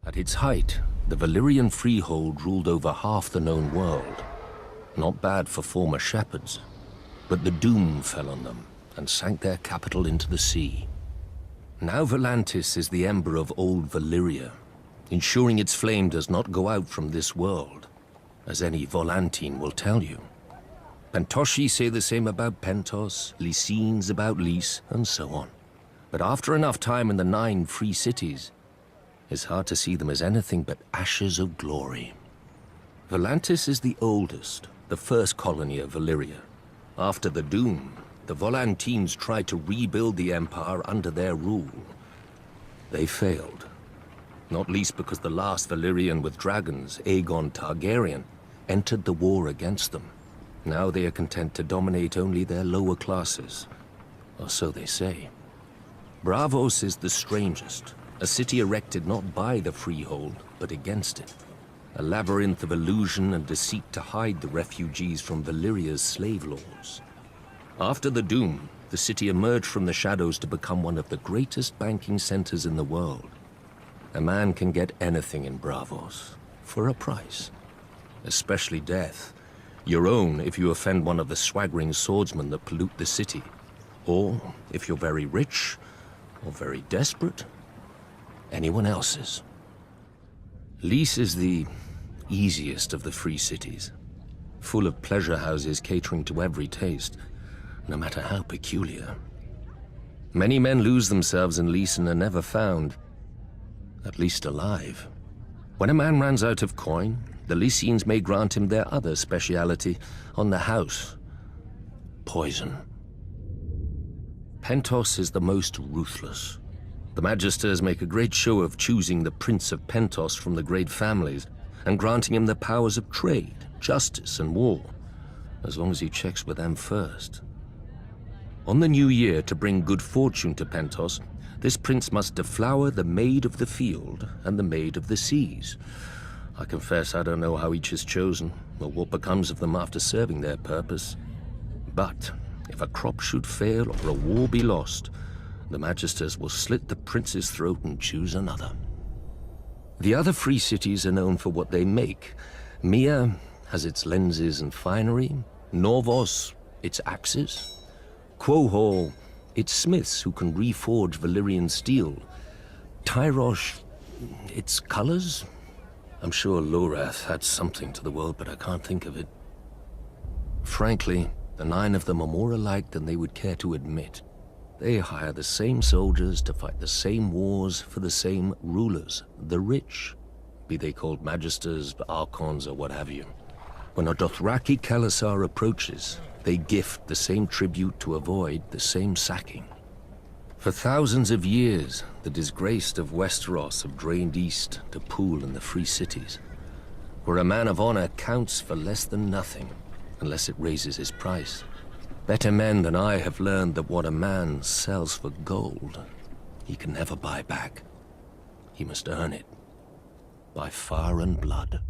At its height, the Valyrian freehold ruled over half the known world. Not bad for former shepherds, but the doom fell on them and sank their capital into the sea. Now Volantis is the ember of old Valyria, ensuring its flame does not go out from this world, as any Volantine will tell you. Pentoshi say the same about Pentos, Lycines about Lys, and so on. But after enough time in the 9 free cities, it's hard to see them as anything but ashes of glory. Volantis is the oldest, the first colony of Valyria. After the Doom, the Volantines tried to rebuild the Empire under their rule. They failed. Not least because the last Valyrian with dragons, Aegon Targaryen, entered the war against them. Now they are content to dominate only their lower classes, or so they say. Braavos is the strangest, a city erected not by the freehold, but against it. A labyrinth of illusion and deceit to hide the refugees from Valyria's slave lords. After the Doom, the city emerged from the shadows to become one of the greatest banking centers in the world. A man can get anything in Braavos, for a price. Especially death. Your own if you offend one of the swaggering swordsmen that pollute the city. Or, if you're very rich, or very desperate, anyone else's. Lys is the easiest of the free cities, full of pleasure houses catering to every taste, no matter how peculiar. Many men lose themselves in Lys and are never found, at least alive. When a man runs out of coin, the Lycines may grant him their other speciality on the house: poison. Pentos is the most ruthless. The Magisters make a great show of choosing the Prince of Pentos from the great families and granting him the powers of trade, justice, and war, as long as he checks with them first. On the new year, to bring good fortune to Pentos, this prince must deflower the Maid of the Field and the Maid of the Seas. I confess I don't know how each is chosen, or what becomes of them after serving their purpose. But if a crop should fail or a war be lost, the Magisters will slit the prince's throat and choose another. The other free cities are known for what they make. Mia has its lenses and finery, Norvos its axes, Quohor its smiths who can reforge Valyrian steel, Tyrosh its colors. I'm sure Lorath had something to the world, but I can't think of it. Frankly, the 9 of them are more alike than they would care to admit. They hire the same soldiers to fight the same wars for the same rulers, the rich, be they called Magisters, Archons, or what have you. When a Dothraki Khalasar approaches, they gift the same tribute to avoid the same sacking. For thousands of years, the disgraced of Westeros have drained east to pool in the free cities, where a man of honor counts for less than nothing, unless it raises his price. Better men than I have learned that what a man sells for gold, he can never buy back. He must earn it by fire and blood.